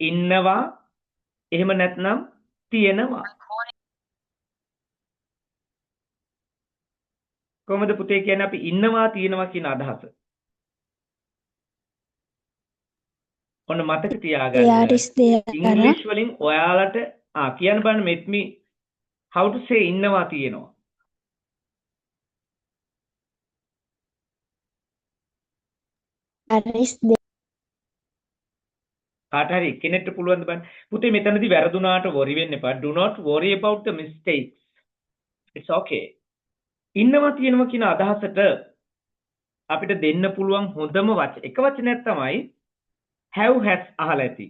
ඉන්නවා එහෙම නැත්නම් තියෙනවා. කොහොමද පුතේ කියන්නේ අපි ඉන්නවා තියෙනවා කියන අදහස? ඔන්න මතක තියාගන්න. There is there. ඉංග්‍රීසි වලින් ඔයාලට කියන්න බලන්න met me how to say ඉන්නවා තියෙනවා. There is there. කාට හරි කෙනෙක්ට පුළුවන් ද බලන්න. පුතේ මෙතනදී වැරදුනාට worry වෙන්න එපා. Do not worry about the mistakes. It's okay. ඉන්නවා තියෙනවා කියන අදහසට අපිට දෙන්න පුළුවන් හොඳම එක වචනයක් තමයි have has අහලා ඇති.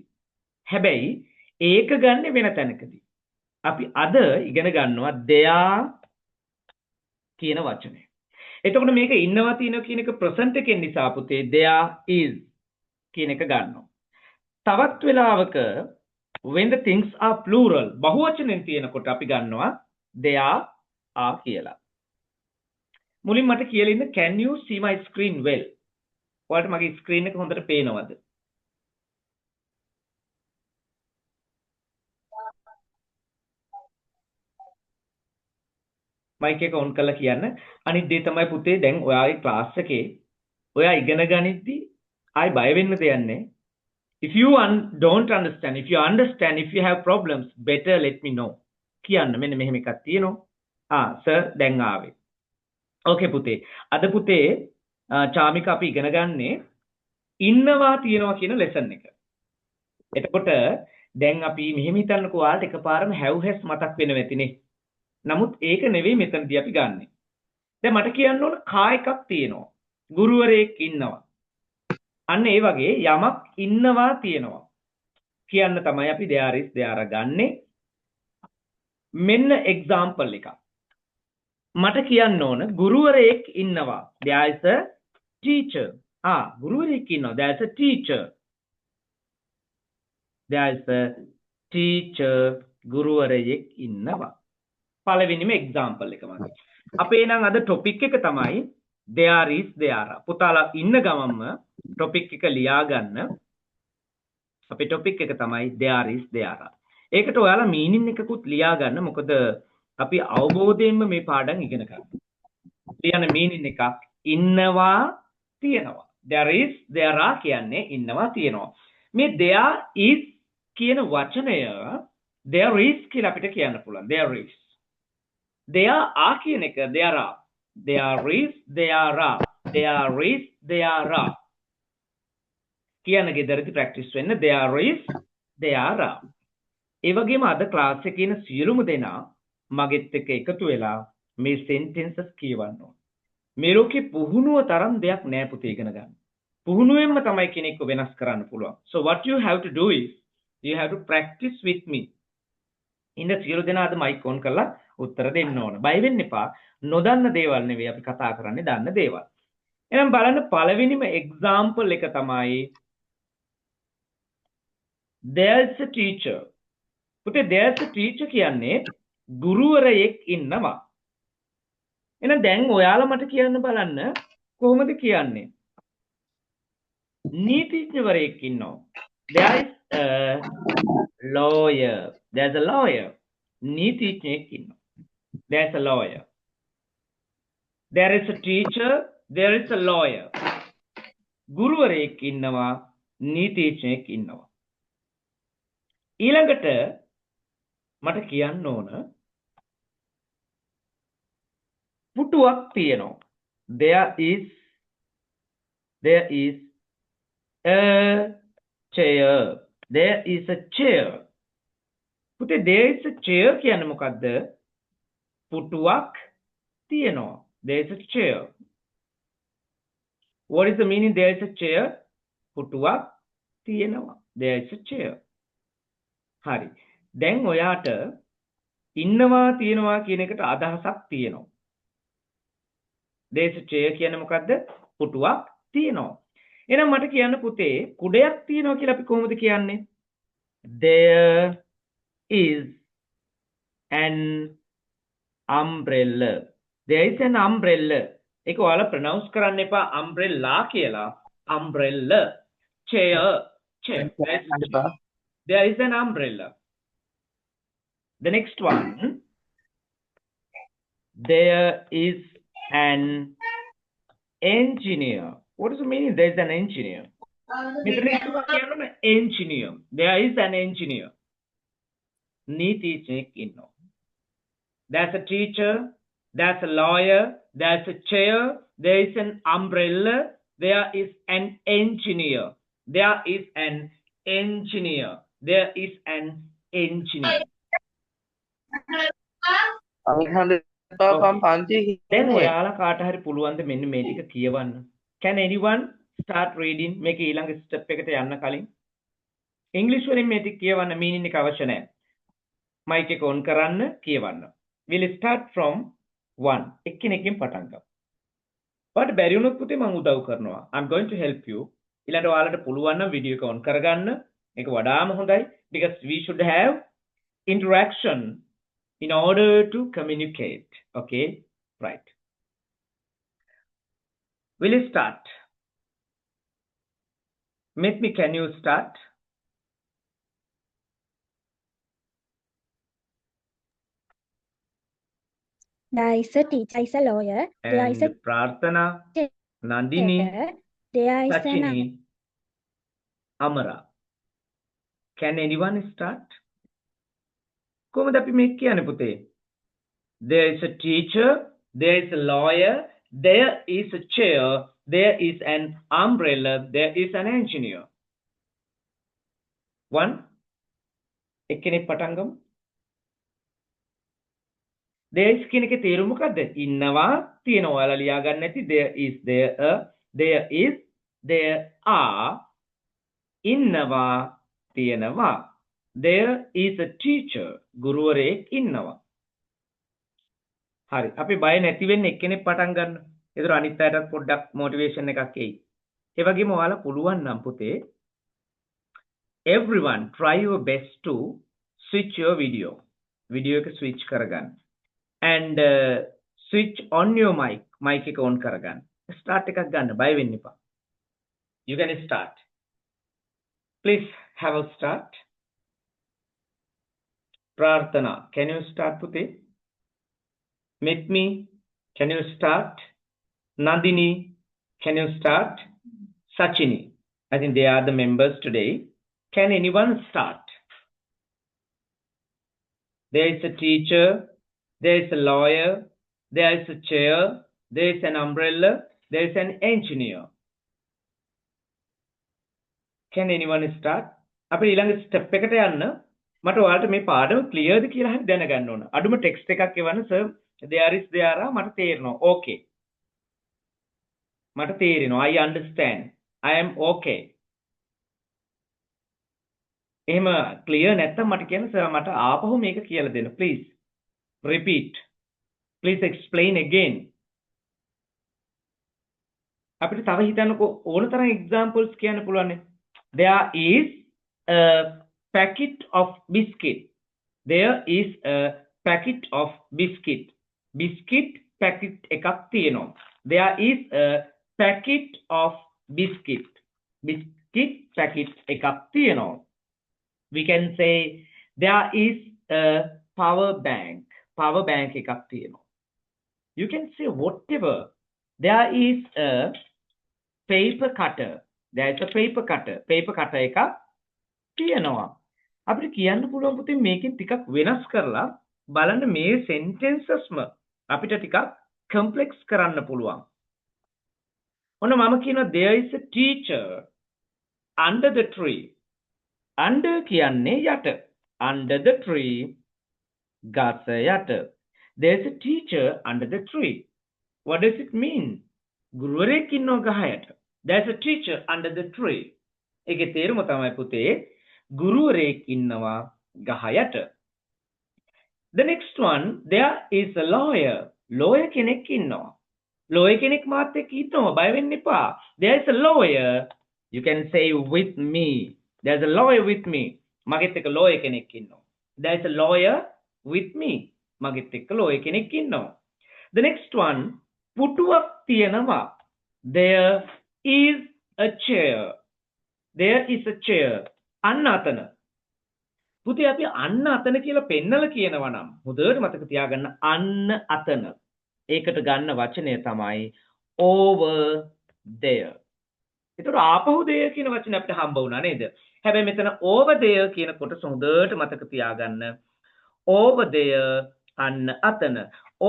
හැබැයි ඒක ගන්න වෙන තැනකදී. අපි අද ඉගෙන ගන්නවා there කියන වචනය. එතකොට මේක ඉන්නවා තියෙනවා කියන එක present එකෙන් නිසා පුතේ there is කියන එක ගන්නවා. තවත් වෙලාවක when the things are plural බහුවචනෙන් තියෙනකොට අපි ගන්නවා there are කියලා. මුලින් මට කියලා ඉන්න can you see my screen well? ඔයාලට මගේ screen එක හොඳට පේනවද? මයික් එක ඔන් කරලා කියන්න. අනිත් දේ තමයි පුතේ දැන් ඔයාගේ ක්ලාස් එකේ ඔයා ඉගෙන ගනිද්දි ආයි බය වෙන්න දෙයක් නැහැ. If you don't understand, if you understand, if you have problems, better let me know. කියන්න මෙන්න මෙහෙම එකක් තියෙනවා. සර් දැන් ආවේ. ඕකේ පුතේ. අද පුතේ චාමික අපි ඉගෙන ගන්නේ ඉන්නවා තියෙනවා කියන ලෙසන් එක. එතකොට දැන් අපි මෙහෙම හිතන්නකෝ ඔයාලට එකපාරම have has මතක් වෙනවා ඇතිනේ. නමුත් ඒක නෙවෙයි මෙතනදී අපි ගන්නෙ. දැන් මට කියන්න ඕන කා එකක් තියෙනවා. ගුරුවරයෙක් ඉන්නවා. අන්න ඒ වගේ යමක් ඉන්නවා තියෙනවා. කියන්න තමයි අපි there is there ගන්නෙ. මෙන්න example එකක්. මට කියන්න ඕන ගුරුවරයෙක් ඉන්නවා. There is a teacher. ගුරුවරයෙක් ඉන්නවා. There is a teacher. There is a teacher. ගුරුවරයෙක් ඉන්නවා. පළවෙනිම example එක මගේ. අපේ නම් අද topic එක තමයි there is there. පුතාලා ඉන්න ගමන්ම topic එක ලියා ගන්න. අපේ topic එක තමයි there is there. ඒකට ඔයාලා meaning එකකුත් ලියා ගන්න. මොකද අපි අවබෝධයෙන්ම මේ පාඩම් ඉගෙන ගන්නවා. ලියන meaning එකක් ඉන්නවා තියෙනවා. there is there are කියන්නේ ඉන්නවා තියෙනවා. මේ there is කියන වචනය there is කියලා අපිට කියන්න පුළුවන්. there is. there are කියන එක there are. there is there are. there is there are. කියන ගෙදරදී ප්‍රැක්ටිස් වෙන්න there is there are. ඒ වගේම අද ක්ලාස් එකේ ඉන්න සියලුම දෙනා මගෙත් එක්ක එකතු වෙලා මේ sentences කියවන්න ඕන. මේ ලෝකේ පුහුණුව තරම් දෙයක් නෑ පුතේ ඉගෙන ගන්න. පුහුණුවෙන්ම තමයි කෙනෙක්ව වෙනස් කරන්න පුළුවන්. So what you have to do is you have to practice with me. ඉන්න සියලු දෙනා අද මයික් ඔන් කරලා උත්තර දෙන්න ඕන. බය වෙන්න එපා. නොදන්න දේවල් නෙවෙයි අපි කතා කරන්නේ දන්න දේවල්. එහෙනම් බලන්න පළවෙනිම example එක තමයි there's a teacher. පුතේ there's a teacher කියන්නේ ගුරුවරයෙක් ඉන්නවා. එහෙනම් දැන් ඔයාලා මට කියන්න බලන්න කොහොමද කියන්නේ? නීතිඥවරයෙක් ඉන්නවා. There is a lawyer. There's a lawyer. නීතිඥයෙක් ඉන්නවා. There's a lawyer. There is a teacher. There is a lawyer. ගුරුවරයෙක් ඉන්නවා. නීතිඥයෙක් ඉන්නවා. ඊළඟට මට කියන්න ඕන පුටුවක් තියෙනවා. There is a chair. There is a chair. පුතේ there is a chair කියන්නේ මොකද්ද? පුටුවක් තියෙනවා. There is a chair. What is the meaning there is a chair? පුටුවක් තියෙනවා. There is a chair. හරි. දැන් ඔයාට ඉන්නවා තියෙනවා කියන එකට අදහසක් තියෙනවා. There is a chair කියන්නේ මොකද්ද? පුටුවක් තියෙනවා. එහෙනම් මට කියන්න පුතේ කුඩයක් තියෙනවා කියලා අපි කොහොමද කියන්නේ? There is an umbrella. There is an umbrella. ඒක ඔයාලා ප්‍රොනවුන්ස් කරන්න එපා umbrella කියලා. umbrella. chair. chair. There is an umbrella. The next one. There is an engineer. What does it mean? There is an engineer. Engineer. There is an engineer. නීතිඥයෙක් ඉන්නවා. There's a teacher, there's a lawyer, there's a chair, there is an umbrella, there is an engineer. There is an engineer. There is an engineer. දැන් ඔයාලා කාට හරි පුළුවන්ද මෙන්න මේ ටික කියවන්න? Can anyone start reading? මේක ඊළඟ ස්ටෙප් එකට යන්න කලින් ඉංග්‍රීසි වලින් මේ ටික කියවන්න මීනින් එක අවශ්‍ය නැහැ. මයික් එක ඔන් කරන්න කියවන්න. We'll start from 1. එක්කෙනෙක්ගෙන් පටන් ගමු. ඔයාලට බැරි වුණොත් පුතේ මම උදව් කරනවා. I'm going to help you. ඊළඟට ඔයාලට පුළුවන් නම් වීඩියෝ එක ඔන් කරගන්න. මේක වඩාම හොඳයි because we should have interaction in order to communicate. Okay? Right. Will you start? Make me, can you start? There is a teacher, there is a lawyer, there is a Prarthana, Nandini, there is Sachini, Amara. Can anyone start? කොහොමද අපි මේක කියන්නේ පුතේ? There is a teacher, there is a lawyer, there is a chair, there is an umbrella, there is an engineer. 1. එක්කෙනෙක් පටන් ගමු. There is කියන එකේ තේරුම මොකද්ද? ඉන්නවා තියෙනවා. ඔයාලා ලියා ගන්න නැති there is there is there are ඉන්නවා තියෙනවා. There is a teacher. ගුරුවරයෙක් ඉන්නවා. හරි. අපි බය නැති වෙන්න එක්කෙනෙක් පටන් ගන්න. ඒතර අනිත් අයටත් පොඩ්ඩක් මොටිවේෂන් එකක් එයි. ඒ වගේම ඔයාලා පුළුවන් නම් පුතේ everyone try your best to switch your video. Video එක switch කරගන්න. And switch on your mic. Mic එක on කරගන්න. Start එකක් ගන්න. බය වෙන්න එපා. You can start. Please have a start. Prarthana, can you start puti? Make me, can you start? Nandini, can you start? Sachini, I think they are the members today. Can anyone start? There is a teacher, there is a lawyer, there is a chair, there is an umbrella, there is an engineer. Can anyone start? අපි ඊළඟ step එකට යන්න මට ඔයාලට මේ පාඩම ක්ලියර්ද කියලා හරි දැනගන්න ඕන. අඩුම ටෙක්ස්ට් එකක් එවන්න sir there is there are මට තේරෙනවා. Okay. මට තේරෙනවා. I understand. I am okay. එහෙම ක්ලියර් නැත්තම් මට කියන්න සර් මට ආපහු මේක කියලා දෙන්න. Please repeat. Please explain again. අපිට තව හිතන්නකෝ ඕන තරම් examples කියන්න පුළුවන්. There is a packet of biscuit. There is a packet of biscuit. Biscuit packet එකක් තියෙනවා. There is a packet of biscuit. Biscuit packet එකක් තියෙනවා. We can say there is a power bank. Power bank එකක් තියෙනවා. You can say whatever. There is a paper cutter. There is a paper cutter. Paper cutter එකක් තියෙනවා. අපිට කියන්න පුළුවන් පුතේ මේකෙන් ටිකක් වෙනස් කරලා බලන්න මේ sentencesම අපිට ටිකක් complex කරන්න පුළුවන්. ඔන්න මම කියනවා there is a teacher under the tree. Under කියන්නේ යට. Under the tree ගස යට. There is a teacher under the tree. What does it mean? ගුරුවරයෙක් ඉන්නවා ගහ යට. There is a teacher under the tree. ඒකේ තේරුම තමයි පුතේ ගුරුවරයෙක් ඉන්නවා ගහ යට. The next one, there is a lawyer. Lawyer කෙනෙක් ඉන්නවා. Lawyer කෙනෙක් මාත් එක්ක ඉන්නවා. බය වෙන්න එපා. There is a lawyer. You can say with me. There is a lawyer with me. මගෙත් එක්ක lawyer කෙනෙක් ඉන්නවා. There is a lawyer with me. මගෙත් එක්ක lawyer කෙනෙක් ඉන්නවා. The next one, පුටුවක් තියෙනවා. There is a chair. There is a chair. අන්න අතන. පුතේ අපි අන්න අතන කියලා පෙන්නලා කියනවා නම් හොඳට මතක තියාගන්න අන්න අතන. ඒකට ගන්න වචනය තමයි over there. ඒතර ආපහු there කියන වචනේ අපිට හම්බ වුණා නේද? හැබැයි මෙතන over there කියන කොටස හොඳට මතක තියාගන්න. over there අන්න අතන.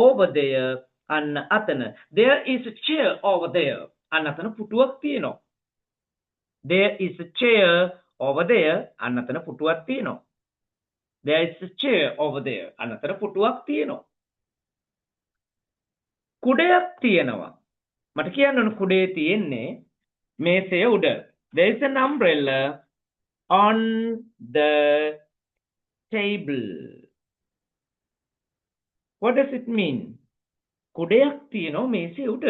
over there අන්න අතන. There is a chair over there. අන්න අතන පුටුවක් තියෙනවා. There is a chair over there. අන්න අතන පුටුවක් තියෙනවා. There is a chair over there. අන්න අතන පුටුවක් තියෙනවා. කුඩයක් තියෙනවා. මට කියන්න ඕන කුඩේ තියෙන්නේ මේසය උඩ. There is an umbrella on the table. What does it mean? කුඩයක් තියෙනවා මේසය උඩ.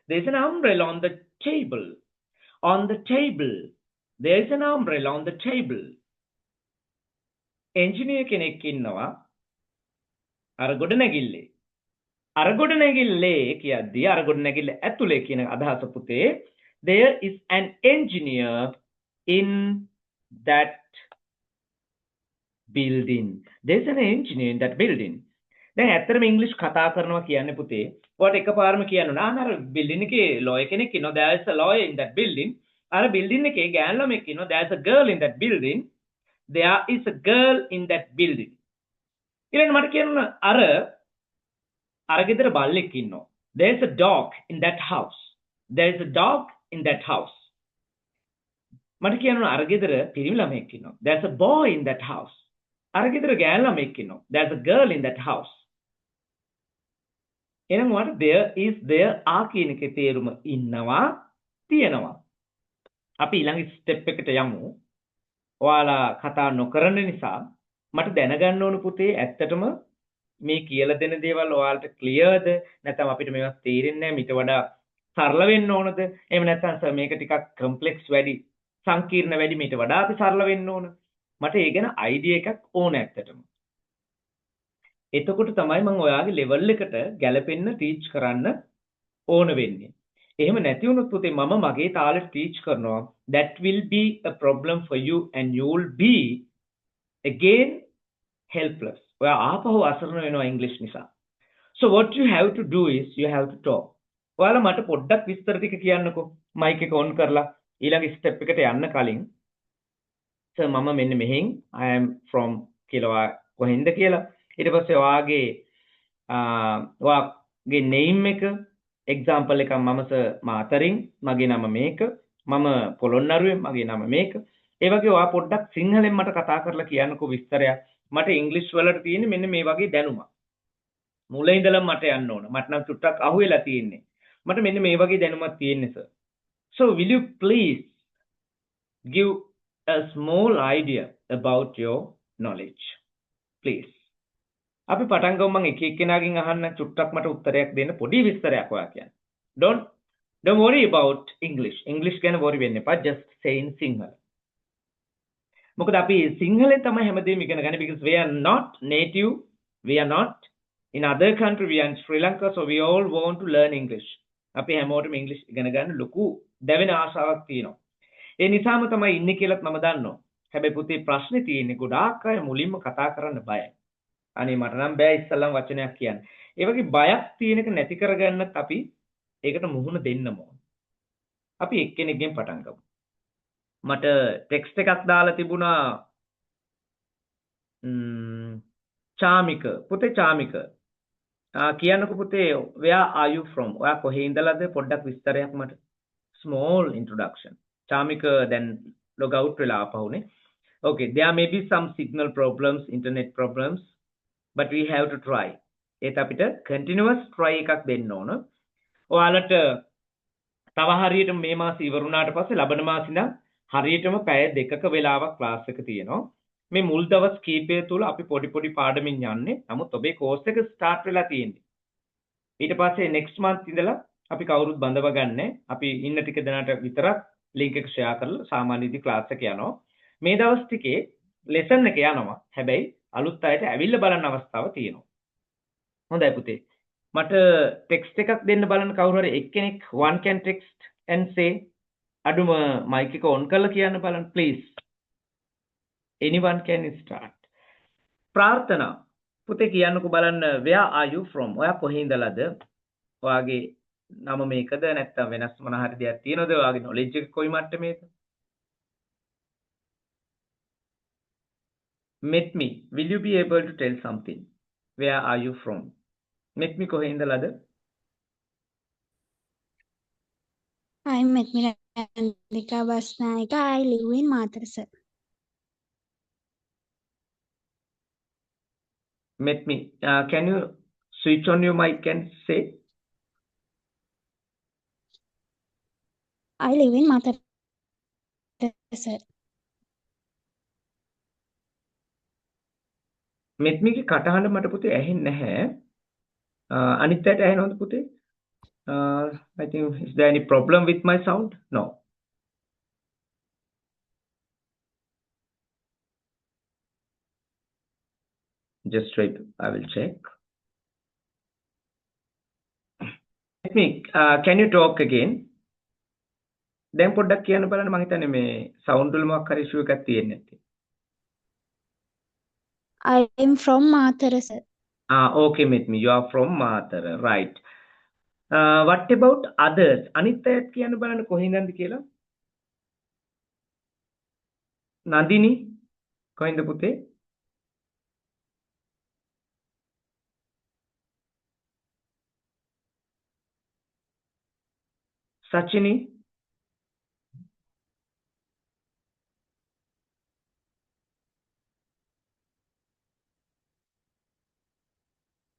There is an umbrella on the table. On the table. There is an umbrella on the table. Engineer කෙනෙක් ඉන්නවා අර ගොඩනැගිල්ලේ. අර ගොඩනැගිල්ලේ කියද්දී අර ගොඩනැගිල්ල ඇතුලේ කියන අදහස පුතේ there is an engineer in that building. There is an engineer in that building. දැන් ඇත්තටම ඉංග්‍රීසි කතා කරනවා කියන්නේ පුතේ ඔයාලට එකපාරම කියන්න ඕන අර බිල්ඩින් එකේ lawyer කෙනෙක් ඉන්නවා there is a lawyer in that building. අර බිල්ඩින් එකේ ගෑනු ළමෙක් ඉන්නවා there is a girl in that building. There is a girl in that building. ඊළඟ මට කියන්න අර ගෙදර බල්ලෙක් ඉන්නවා. There is a dog in that house. There is a dog in that house. මට කියන්න අර ගෙදර පිරිමි ළමෙක් ඉන්නවා. There is a boy in that house. අර ගෙදර ගෑනු ළමෙක් ඉන්නවා. There is a girl in that house. එහෙනම් what there is there are කියන එකේ තේරුම ඉන්නවා තියෙනවා. අපි ඊළඟ ස්ටෙප් එකට යමු. ඔයාලා කතා නොකරන නිසා මට දැනගන්න ඕන පුතේ ඇත්තටම මේ කියලා දෙන දේවල් ඔයාලට ක්ලියර්ද නැත්නම් අපිට මේවා තේරෙන්නේ නැහැ ඊට වඩා සරල වෙන්න ඕනද එහෙම නැත්නම් සර් මේක ටිකක් කම්ප්ලෙක්ස් වැඩි සංකීර්ණ වැඩි ඊට වඩා අපි සරල වෙන්න ඕන මට ඒ ගැන අයිඩියා එකක් ඕන ඇත්තටම එතකොට තමයි මම ඔයාගේ ලෙවල් එකට ගැලපෙන්න ටීච් කරන්න ඕන වෙන්නේ එහෙම නැති වුණොත් පුතේ මම මගේ තාලෙට ටීච් කරනවා that will be a problem for you and you will be again helpless ඔයා ආපහු අසරණ වෙනවා ඉංග්‍රීසි නිසා so what you have to do is you have to talk ඔයාලා මට පොඩ්ඩක් විස්තර ටික කියන්නකෝ මයික් එක ඔන් කරලා ඊළඟ ස්ටෙප් එකට යන්න කලින් සර් මම මෙන්න මෙහෙන් I am from කියලා කොහෙන්ද කියලා ඊට පස්සේ ඔයාගේ name එක example එකක් මම සර් මාතරින් මගේ නම මේක මම පොළොන්නරුවේ මගේ නම මේක ඒ වගේ ඔයා පොඩ්ඩක් සිංහලෙන් මට කතා කරලා කියන්නකෝ විස්තරයක් මට ඉංග්‍රීසි වලට තියෙන්නේ මෙන්න මේ වගේ දැනුමක් මුල ඉඳලා මට යන්න ඕන මට නම් චුට්ටක් අහුවෙලා තියෙන්නේ මට මෙන්න මේ වගේ දැනුමක් තියෙන්නේ sir so will you please give a small idea about your knowledge please අපි පටන් ගමු මම එක එක්කෙනාගෙන් අහන්න චුට්ටක් මට උත්තරයක් දෙන්න පොඩි විස්තරයක් ඔයා කියන්න don't worry about english ගැන worry වෙන්න එපා just say in sinhala මොකද අපි සිංහලෙන් තමයි හැමදේම ඉගෙන ගන්න because we are not native we are not in other country we are in Sri Lanka so we all want to learn English අපි හැමෝටම ඉංග්‍රීසි ඉගෙන ගන්න ලොකු දැවෙන ආශාවක් තියෙනවා ඒ නිසාම තමයි ඉන්නේ කියලාත් මම දන්නවා හැබැයි පුතේ ප්‍රශ්නේ තියෙන්නේ ගොඩාක් අය මුලින්ම කතා කරන්න බයයි අනේ මට නම් බෑ ඉස්සල්ලාම වචනයක් කියන්න ඒ වගේ බයක් තියෙන එක නැති කරගන්නත් අපි ඒකට මුහුණ දෙන්න ඕන අපි එක්කෙනෙක්ගෙන් පටන් ගමු මට ටෙක්ස්ට් එකක් දාලා තිබුණා චාමික පුතේ චාමික කියන්නකෝ පුතේ where are you from ඔයා කොහේ ඉඳලාද පොඩ්ඩක් විස්තරයක් මට small introduction chamika then log out වෙලා ආපහුනේ okay there may be some signal problems internet problems but we have to try ඒත් අපිට continuous try එකක් දෙන්න ඕන ඔයාලට තව හරියටම මේ මාසෙ ඉවරුණාට පස්සේ ලබන මාසෙ ඉඳන් හරියටම පැය දෙකක වෙලාවක් ක්ලාස් එක තියෙනවා මේ මුල් දවස් කීපය තුල අපි පොඩි පාඩමින් යන්නේ නමුත් ඔබේ කෝස් එක ස්ටාර්ට් වෙලා තියෙන්නේ ඊට පස්සේ next month ඉඳලා අපි කවුරුත් බඳව ගන්නෑ අපි ඉන්න ටික දෙනාට විතරක් link එක share කරලා සාමාන්‍ය විදි ක්ලාස් එක යනවා මේ දවස් ටිකේ lesson එක යනවා හැබැයි අලුත් අයට ඇවිල්ලා බලන්න අවස්ථාව තියෙනවා හොඳයි පුතේ මට ටෙක්ස්ට් එකක් දෙන්න බලන්න කවුරු හරි එක්කෙනෙක් one can text and say අඩුම mic එක on කරලා කියන්න බලන්න please anyone can start ප්‍රාර්ථනා. පුතේ කියන්නකෝ බලන්න where are you from? ඔයා කොහේ ඉඳලාද? ඔයාගේ නම මේකද නැත්නම් වෙනස් මොන හරි දෙයක් තියෙනවද? ඔයාගේ knowledge එක කොයි මට්ටමේද? Met me. Will you be able to tell something? Where are you from? Met me කොහේ ඉඳලාද? I'm Medmira Basnayaka. I live in Matarasa. Met me. Can you switch on your mic and say? I live in Matarasa. Met me ගේ කටහඬ මට පුතේ ඇහෙන්නේ නැහැ. අනිත් පැයට ඇහෙනවද පුතේ? I think is there any problem with my sound? No. Just wait. I will check. Let me. Can you talk again? දැන් පොඩ්ඩක් කියන්න බලන්න මම හිතන්නේ මේ sound වල මොකක් හරි issue එකක් තියෙන්නේ නැති. I am from Matarasa. Okay, met me. You are from Mathara, right? What about others? අනිත් අයත් කියන්න බලන්න කොහේ ඉඳන්ද කියලා. නදිනි කොහෙන්ද පුතේ? Sachini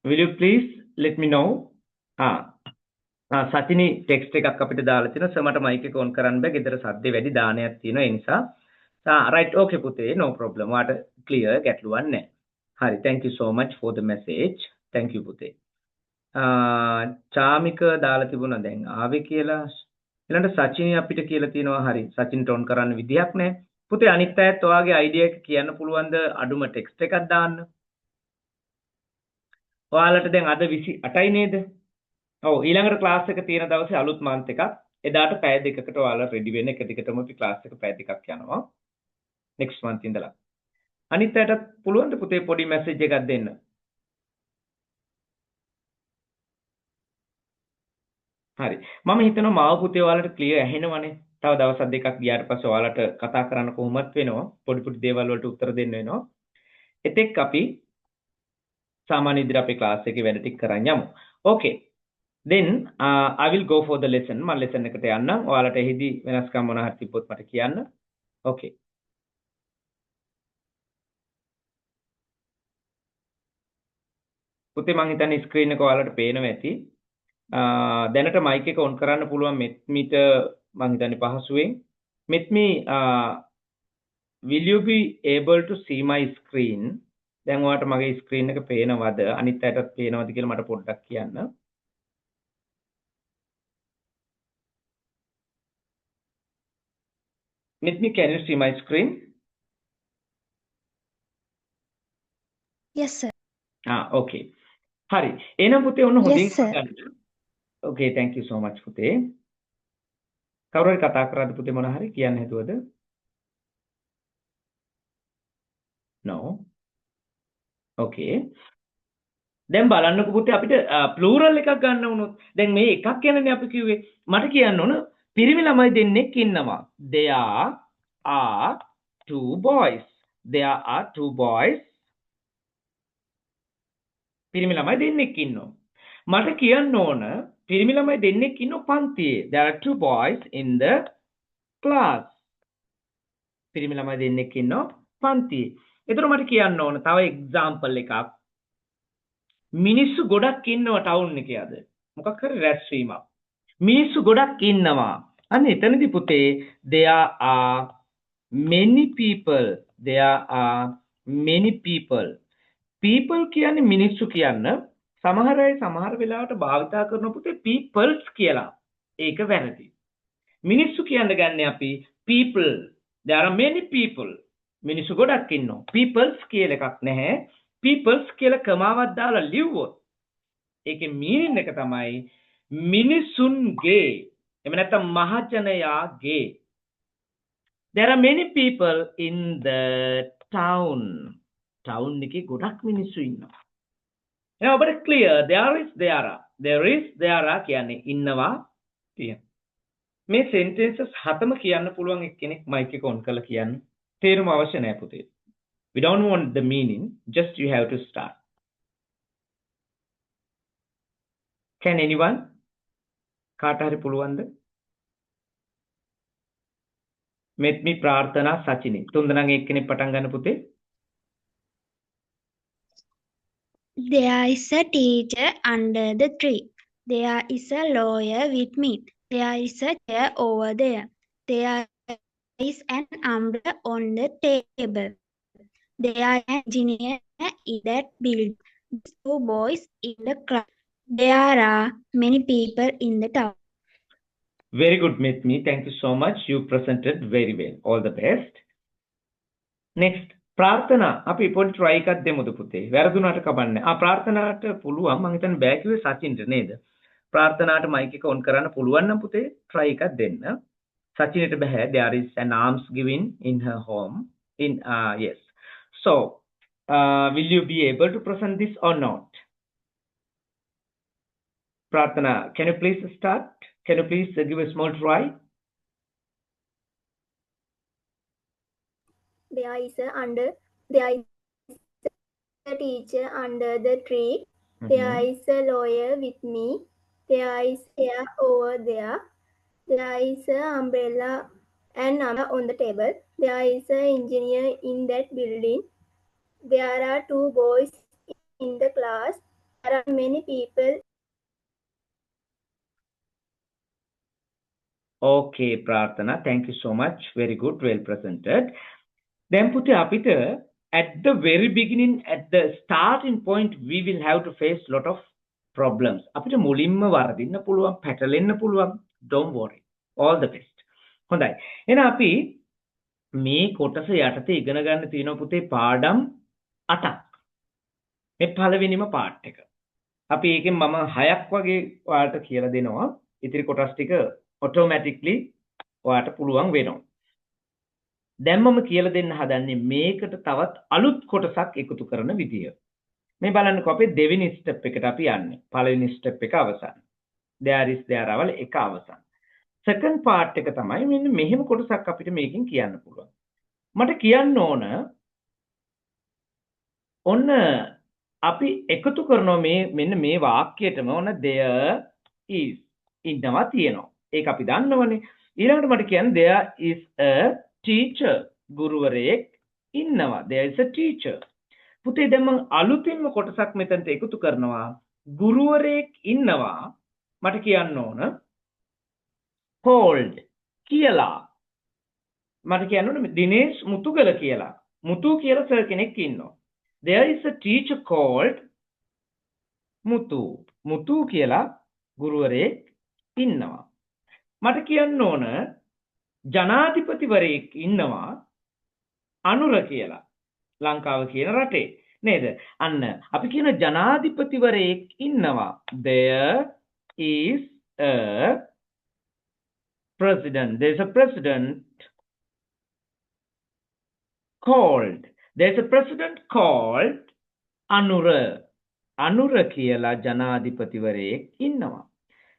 will you please let me know? Sachini text එකක් අපිට දාලා තිනවා. සර් මට මයික් එක ඔන් කරන්න බෑ. ගෙදර සද්දේ වැඩි දානයක් තියෙනවා. ඒ නිසා right okay පුතේ no problem. වාට clear ගැටලුවක් නැහැ. හරි thank you so much for the message. Thank you පුතේ. චාමික දාලා තිබුණා දැන් ආවේ කියලා. ඊළඟට සචිනි අපිට කියලා තිනවා හරි. සචින්ට ඔන් කරන්න විදියක් නැහැ. පුතේ අනිත් අයත් ඔයාගේ අයිඩියා එක කියන්න පුළුවන්ද අඩුම ටෙක්ස්ට් එකක් දාන්න? ඔයාලට දැන් අද 28යි නේද? ඔව් ඊළඟට ක්ලාස් එක තියෙන දවසේ අලුත් මාන්ත් එකක්. එදාට පැය දෙකකට ඔයාලා රෙඩි වෙන්න එක දිගටම අපි ක්ලාස් එක පැය දෙකක් යනවා. next month ඉඳලා. අනිත් අයටත් පුළුවන් ද පුතේ පොඩි මැසේජ් එකක් දෙන්න? හරි. මම හිතනවා මාව පුතේ ඔයාලට ක්ලියර් ඇහෙනවනේ. තව දවස් දෙකක් ගියාට පස්සේ ඔයාලට කතා කරන්න කොහොමත් වෙනවා. පොඩි පොඩි දේවල් වලට උත්තර දෙන්න වෙනවා. එතෙක් අපි සාමාන්‍ය විදිහට අපේ ක්ලාස් එකේ වැඩ ටික කරන් යමු. Okay. Then I will go for the lesson. මම lesson එකට යන්නම්. ඔයාලට එහිදී වෙනස්කම් මොනවා හරි තිබ්බොත් මට කියන්න. Okay. පුතේ මම හිතන්නේ ස්ක්‍රීන් එක ඔයාලට පේනවා ඇති. දැනට මයික් එක ඔන් කරන්න පුළුවන් මෙත්මිට මම හිතන්නේ පහසුවෙන්. මෙත්මි will you be able to see my screen? දැන් ඔයාලට මගේ ස්ක්‍රීන් එක පේනවද? අනිත් අයටත් පේනවද කියලා මට පොඩ්ඩක් කියන්න. මෙත්මි can you see my screen? Yes, sir. Okay. හරි. එහෙනම් පුතේ ඔන්න හොඳින් Yes, sir. ගන්න. Okay, thank you so much පුතේ. කවුරු හරි කතා කරාද පුතේ මොන හරි කියන්න හිතුවද? No. Okay. දැන් බලන්නකො පුතේ අපිට ප්ලූරල් එකක් ගන්න වුණොත් දැන් මේ එකක් ගැනනේ අපි කිව්වේ. මට කියන්න ඕන පිරිමි ළමයි දෙන්නෙක් ඉන්නවා. There are two boys. There are two boys. පිරිමි ළමයි දෙන්නෙක් ඉන්නවා. මට කියන්න ඕන පිරිමි ළමයි දෙන්නෙක් ඉන්නෝ පන්තියේ. There are two boys in the class. පිරිමි ළමයි දෙන්නෙක් ඉන්නෝ පන්තියේ. ඒතර මට කියන්න ඕන තව එක්සැම්පල් එකක්. මිනිස්සු ගොඩක් ඉන්නවා ටවුන් එකේ අද. මොකක් හරි රැස්වීමක්. මිනිස්සු ගොඩක් ඉන්නවා. අන්න එතනදී පුතේ there are many people. There are many people. people කියන්නේ මිනිස්සු කියන්න සමහර අය සමහර වෙලාවට භාවිතා කරන පුතේ peoples කියලා. ඒක වැරදි. මිනිස්සු කියන්න ගන්න අපි people. There are many people. මිනිස්සු ගොඩක් ඉන්නවා. peoples කියලා එකක් නැහැ. peoples කියලා කමාවක් දාලා ලිව්වොත් ඒකේ මීනින් එක තමයි මිනිසුන්ගේ. එහෙම නැත්නම් මහජනයාගේ. There are many people in the town. town එකේ ගොඩක් මිනිස්සු ඉන්නවා. එහෙනම් ඔබට clear there is there are. There is there are කියන්නේ ඉන්නවා තියෙනවා. මේ sentences හතම කියන්න පුළුවන් එක්කෙනෙක් mic එක on කරලා කියන්න. තේරුම අවශ්‍ය නැහැ පුතේ. We don't want the meaning, just you have to start. Can anyone? කාට හරි පුළුවන්ද? මෙත් මි ප්‍රාර්ථනා සචිනි. තුන්දෙනාගෙන් එක්කෙනෙක් පටන් ගන්න පුතේ. There is a teacher under the tree. There is a lawyer with me. There is a chair over there. There is an umbrella on the table. There are an engineer in that building. There's 2 boys in the class. There are many people in the town. Very good, Miss Me. Thank you so much. You presented very well. All the best. Next, ප්‍රාර්ථනා. අපි පොඩි try එකක් දෙමුද පුතේ? වැරදුනාට කබන්නේ. ප්‍රාර්ථනාට පුළුවන්. මම හිතන්නේ බෑ කිව්වේ සචින්ට නේද? ප්‍රාර්ථනාට mic එක on කරන්න පුළුවන් නම් පුතේ try එකක් දෙන්න. සචිනට බෑ. There is an alms giving in her home. Yes. So, will you be able to present this or not? Prarthana, can you please start? Can you please give a small try? There is a teacher under the tree. There is a lawyer with me. There is hair over there. There is an umbrella on the table. There is an engineer in that building. There are 2 boys in the class. There are many people. Okay, Prarthana, thank you so much. Very good, well presented. Then පුතේ අපිට at the very beginning, at the starting point, we will have to face lot of problems. අපිට මුලින්ම වරදින්න පුළුවන්, පැටලෙන්න පුළුවන්. Don't worry. All the best. හොඳයි. එහෙනම් අපි මේ කොටස යටතේ ඉගෙන ගන්න තියෙනවා පුතේ පාඩම් 8ක්. මේ පළවෙනිම පාර්ට් එක. අපි ඒකෙන් මම 6ක් වගේ ඔයාලට කියලා දෙනවා. ඉතිරි කොටස් ටික automatically ඔයාලට පුළුවන් වෙනවා. දැන් මම කියලා දෙන්න හදන්නේ මේකට තවත් අලුත් කොටසක් එකතු කරන විදිය. මේ බලන්නකෝ අපේ දෙවෙනි ස්ටෙප් එකට අපි යන්නේ. පළවෙනි ස්ටෙප් එක අවසන්. there is there අවල එක අවසන්. second part එක තමයි මෙන්න මෙහෙම කොටසක් අපිට මේකෙන් කියන්න පුළුවන්. මට කියන්න ඕන ඔන්න අපි එකතු කරනවා මෙන්න මේ වාක්‍යයටම ඔන්න there is ඉන්නවා තියෙනවා. ඒක අපි දන්නවනේ. ඊළඟට මට කියන්න there is a teacher ගුරුවරයෙක් ඉන්නවා. there is a teacher. පුතේ දැන් මම අලුතින්ම කොටසක් මෙතනට එකතු කරනවා. ගුරුවරයෙක් ඉන්නවා. මට කියන්න ඕන called කියලා. මට කියන්න ඕන දිනේෂ් මුතුගල කියලා. මුතු කියලා සර් කෙනෙක් ඉන්නවා. there is a teacher called මුතු. මුතු කියලා ගුරුවරයෙක් ඉන්නවා. මට කියන්න ඕන ජනාධිපතිවරයෙක් ඉන්නවා අනුර කියලා. ලංකාව කියන රටේ නේද? අන්න අපි කියන ජනාධිපතිවරයෙක් ඉන්නවා. there is a president. There is a president called. There is a president called Anura. Anura කියලා ජනාධිපතිවරයෙක් ඉන්නවා.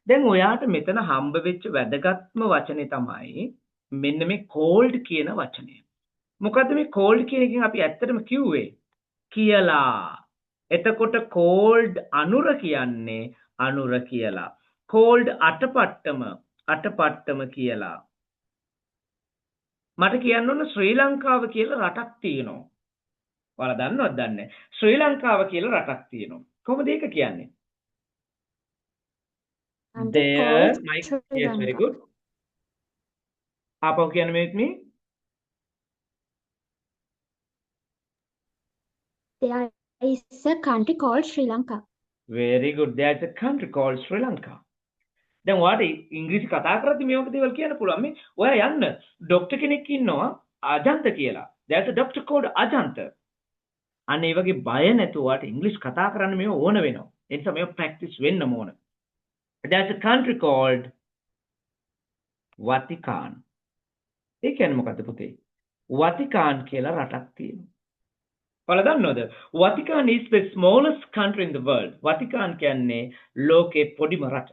දැන් ඔයාට මෙතන හම්බ වෙච්ච වැදගත්ම වචනේ තමයි මෙන්න මේ cold කියන වචනය. මොකද්ද මේ cold කියන එකෙන් අපි ඇත්තටම කිව්වේ? කියලා. එතකොට cold අනුර කියන්නේ අනුර කියලා. cold අටපට්ටම කියලා. මට කියන්න ඕන ශ්‍රී ලංකාව කියලා රටක් තියෙනවා. ඔයාලා දන්නවද දන්නේ? ශ්‍රී ලංකාව කියලා රටක් තියෙනවා. කොහොමද ඒක කියන්නේ? There, Mike, yes, very good. Apa can with me? There is a country called Sri Lanka. Very good. There is a country called Sri Lanka. Then what English කතා කරද්දි මේ වගේ දේවල් කියන්න පුළුවන්. මේ ඔයා යන්න ડોක්ටර් කෙනෙක් ඉන්නවා අජන්ත කියලා. There's a doctor called Ajantha. අන්න ඒ වගේ බය නැතුව ඔයාට ඉංග්‍රීසි කතා කරන්න මේව ඕන වෙනවා. ඒ නිසා මේව ප්‍රැක්ටිස් වෙන්නම ඕන. There's a country called ඒ කියන්නේ මොකද්ද පුතේ? වතිකාන් කියලා රටක් තියෙනවා. ඔයාලා දන්නවද? Vatican is the smallest country in the world. Vatican කියන්නේ ලෝකේ පොඩිම රට.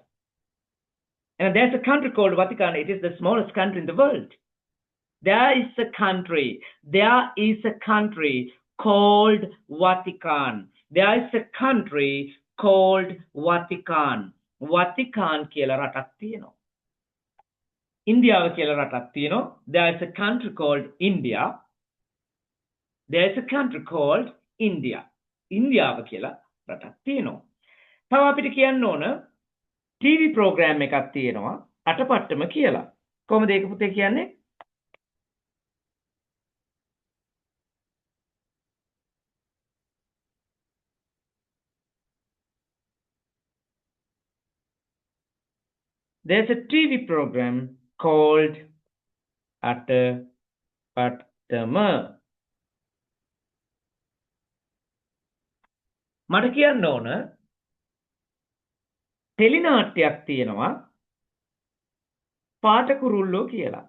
And there's a country called Vatican. It is the smallest country in the world. There is a country called Vatican. There is a country called Vatican. Vatican කියලා රටක් තියෙනවා. ඉන්දියාව කියලා රටක් තියෙනවා. There is a country called India. There is a country called India. ඉන්දියාව කියලා රටක් තියෙනවා. තව අපිට කියන්න ඕන TV program එකක් තියෙනවා අටපට්ටම කියලා. කොහොමද ඒක පුතේ කියන්නේ? There's a TV program called අටපට්ටම. මට කියන්න ඕන ටෙලිනාට්‍යයක් තියෙනවා පාටකුරුල්ලෝ කියලා.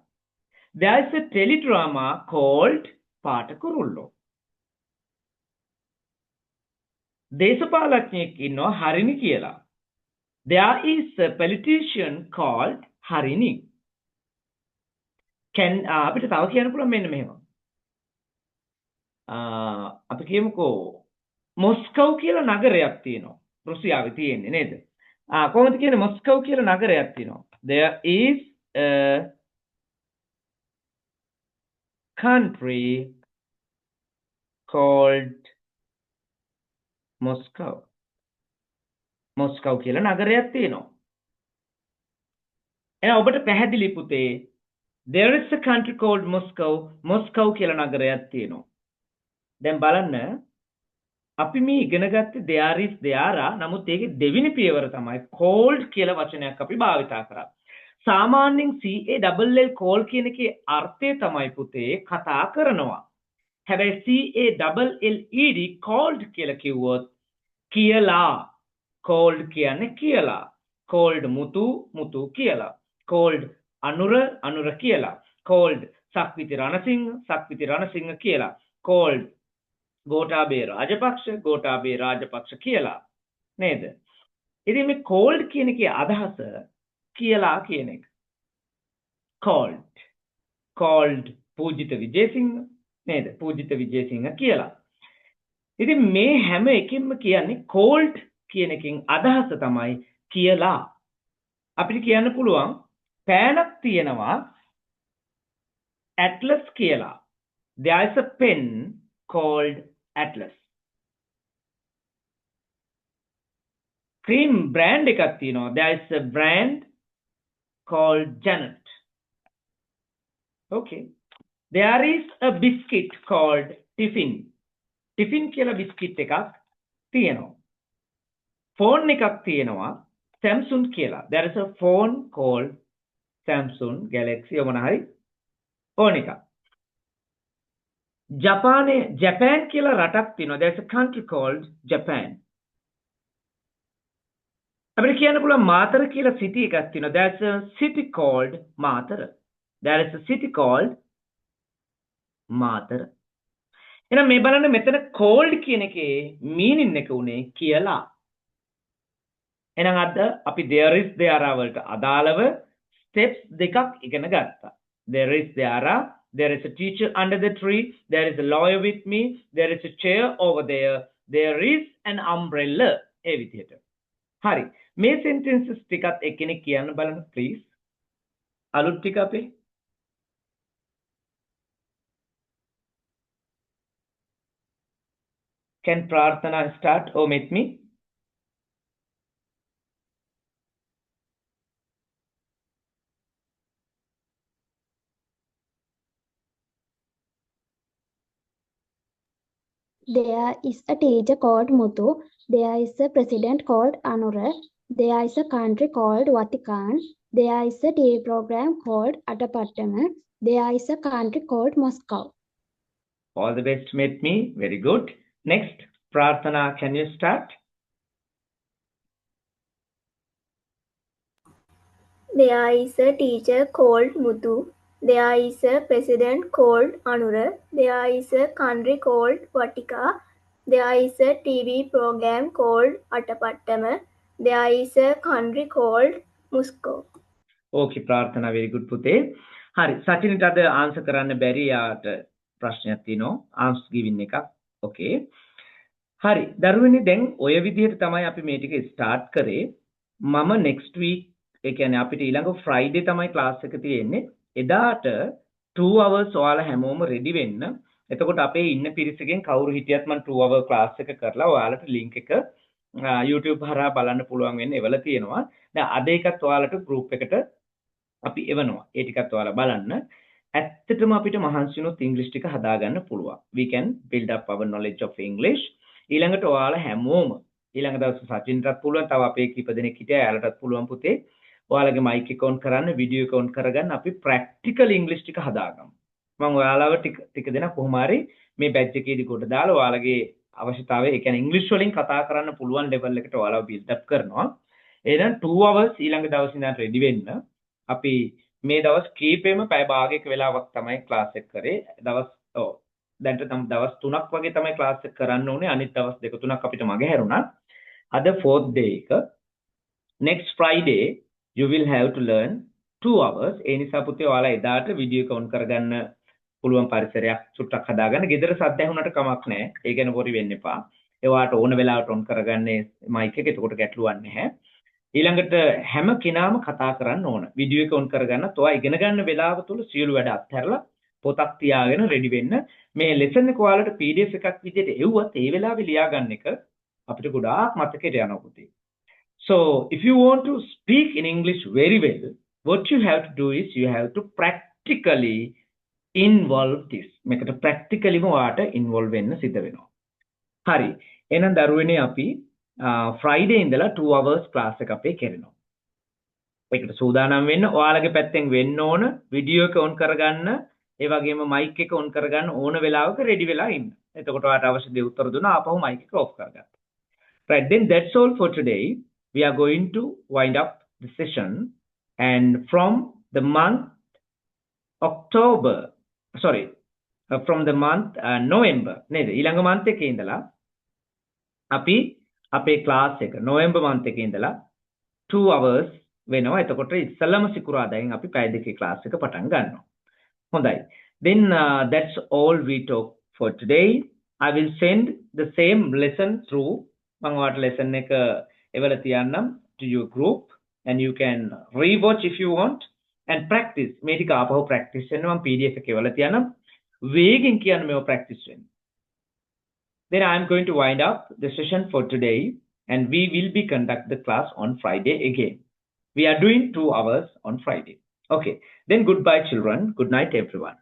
There is a teledrama called පාටකුරුල්ලෝ. දේශපාලඥයෙක් ඉන්නවා හරිනි කියලා. There is a politician called Harini. අපිට තව කියන්න පුළුවන් මෙන්න මෙහෙම. අපි කියමුකෝ මොස්කව් කියලා නගරයක් තියෙනවා. රුසියාවේ තියෙන්නේ නේද? කොහොමද කියන්නේ මොස්කව් කියලා නගරයක් තියෙනවා. There is a country called Moscow. Moscow කියලා නගරයක් තියෙනවා. එහෙනම් ඔබට පැහැදිලි පුතේ there is a country called Moscow. Moscow කියලා නගරයක් තියෙනවා. දැන් බලන්න අපි මේ ඉගෙන ගත්තේ there is there නමුත් ඒකේ දෙවෙනි පියවර තමයි called කියලා වචනයක් අපි භාවිතා කරා. සාමාන්‍යයෙන් CALL call කියන එකේ අර්ථය තමයි පුතේ කතා කරනවා. හැබැයි CALLED called කියලා කිව්වොත් කියලා. called කියන්නේ කියලා. called මුතු කියලා. called අනුර කියලා. called සක්විති රණසිංහ කියලා. called ගෝඨාභය රාජපක්ෂ කියලා නේද? ඉතින් මේ called කියන එකේ අදහස කියලා කියන එක. called පූජිත විජේසිංහ නේද? පූජිත විජේසිංහ කියලා. ඉතින් මේ හැම එකකින්ම කියන්නේ called කියන එකෙන් අදහස තමයි කියලා. අපිට කියන්න පුළුවන් පෑනක් තියෙනවා Atlas කියලා. There is a pen called Atlas. Cream brand එකක් තියෙනවා. There is a brand called Janet. Okay. There is a biscuit called Tiffin. Tiffin කියලා biscuit එකක් තියෙනවා. Phone එකක් තියෙනවා Samsung කියලා. There is a phone called Samsung Galaxy මොන හරි phone එකක්. Japan කියලා රටක් තියෙනවා. There is a country called Japan. අපිට කියන්න පුළුවන් මාතර කියලා city එකක් තියෙනවා. There is a city called Matara. There is a city called Matara. එහෙනම් මේ බලන්න මෙතන called කියන එකේ meaning එක උනේ කියලා. එහෙනම් අද අපි there is there වලට අදාළව steps දෙකක් ඉගෙන ගත්තා. There is there is a teacher under the tree, there is a lawyer with me, there is a chair over there is an umbrella. ඒ විදිහට. හරි. මේ sentences ටිකත් එක්කෙනෙක් කියන්න බලන්න please. අලුත් ටික අපේ. Can Prarthana start or meet me? There is a teacher called Muthu. There is a president called Anura. There is a country called Vatican. There is a TV program called Atapattama. There is a country called Moscow. All the best, meet me. Very good. Next, Prarthana, can you start? There is a teacher called Muthu. There is a president called Anura. There is a country called Vatika. There is a TV program called Atapattama. There is a country called Moscow. ඕකේ ප්‍රාර්ථනා very good පුතේ. හරි සචිනිට අද answer කරන්න බැරි යාට ප්‍රශ්නයක් තියෙනවා. Answer ගිවින් එකක්. ඕකේ. හරි දරුවනේ දැන් ඔය විදිහට තමයි අපි මේ ටික ස්ටාර්ට් කරේ. මම next week ඒ කියන්නේ අපිට ඊළඟ Friday තමයි ක්ලාස් එක තියෙන්නේ. එදාට 2 hours ඔයාලා හැමෝම ready වෙන්න. එතකොට අපේ ඉන්න පිරිසකින් කවුරු හිටියත් මම 2 hour ක්ලාස් එක කරලා ඔයාලට link එක YouTube හරහා බලන්න පුළුවන් වෙන්න එවල තියෙනවා. දැන් අද එකත් ඔයාලට group එකට අපි එවනවා. ඒ ටිකත් ඔයාලා බලන්න. ඇත්තටම අපිට මහන්සි වුණොත් ඉංග්‍රීසි ටික හදාගන්න පුළුවන්. We can build up our knowledge of English. ඊළඟට ඔයාලා හැමෝම ඊළඟ දවසේ සචින්ටත් පුළුවන්, තව අපේ කීප දෙනෙක් හිටියා එයාලටත් පුළුවන් පුතේ. ඔයාලගේ mic එක on කරන්න, video එක on කරගන්න අපි practical English ටික හදාගමු. මම ඔයාලව ටික දෙනා කොහොම හරි මේ badge එකේදී කොට දාලා ඔයාලගේ අවශ්‍යතාවය ඒ කියන්නේ ඉංග්‍රීසි වලින් කතා කරන්න පුළුවන් level එකට ඔයාලව build up කරනවා. එහෙනම් 2 hours ඊළඟ දවසේ ඉඳන් ready වෙන්න. අපි මේ දවස් කීපෙම පැය භාගයක වෙලාවක් තමයි ක්ලාස් එක කරේ. දැන්ට දවස් 3ක් වගේ තමයි ක්ලාස් එක කරන්න ඕනේ. අනිත් දවස් 2-3ක් අපිට මගේ හැරුණා. අද 4th day එක. Next Friday you will have to learn 2 hours. ඒ නිසා පුතේ ඔයාලා එදාට වීඩියෝ එක on කරගන්න පුළුවන් පරිසරයක් චුට්ටක් හදාගන්න. ගෙදර සද්ද ඇහුනට කමක් නැහැ. ඒ ගැන worry වෙන්න එපා. ඒවාට ඕන වෙලාවට on කරගන්නේ mic එක. එතකොට ගැටලුවක් නැහැ. ඊළඟට හැම කෙනාම කතා කරන්න ඕන. වීඩියෝ එක on කරගන්නත් ඔයා ඉගෙන ගන්න වෙලාව තුල සියලු වැඩ අත්හැරලා පොතක් තියාගෙන ready වෙන්න. මේ lesson එක ඔයාලට PDF එකක් විදිහට එව්වත් ඒ වෙලාවේ ලියා ගන්න එක අපිට ගොඩාක් මතකයට යනවා පුතේ. So if you want to speak in English very well, what you have to do is you have to practically involve this. මේකට practically ඔයාට involve වෙන්න සිද්ධ වෙනවා. හරි. එහෙනම් දරුවනේ අපි Friday ඉඳලා 2 hours class එක අපේ කරනවා. ඒකට සූදානම් වෙන්න ඔයාලගේ පැත්තෙන් වෙන්න ඕන වීඩියෝ එක on කරගන්න, ඒ වගේම mic එක on කරගන්න ඕන වෙලාවක ready වෙලා ඉන්න. එතකොට ඔයාලට අවශ්‍ය දේ උත්තර දුන්නා ආපහු mic එක off කරගන්න. Right, then that's all for today. We are going to wind up the session, and from the month from the month November නේද ඊළඟ month එකේ ඉඳලා අපි අපේ ක්ලාස් එක නොවැම්බර් month එකේ ඉඳලා 2 hours වෙනවා. එතකොට ඉස්සලම සිකුරාදායෙන් අපි පැය දෙකේ ක්ලාස් එක පටන් ගන්නවා. හොඳයි. Then that's all we talk for today. I will send the same lesson through මම ඔයාලට lesson එක එවලා තියන්නම් to your group, and you can rewatch if you want and practice. මේ ටික ආපහු practice වෙන්න මම PDF එක එවලා තියන්නම්. වේගෙන් කියන්න මේව practice වෙන්න. Then I am going to wind up the session for today, and we will be conduct the class on Friday again. We are doing 2 hours on Friday. Okay. Then goodbye children. Good night everyone.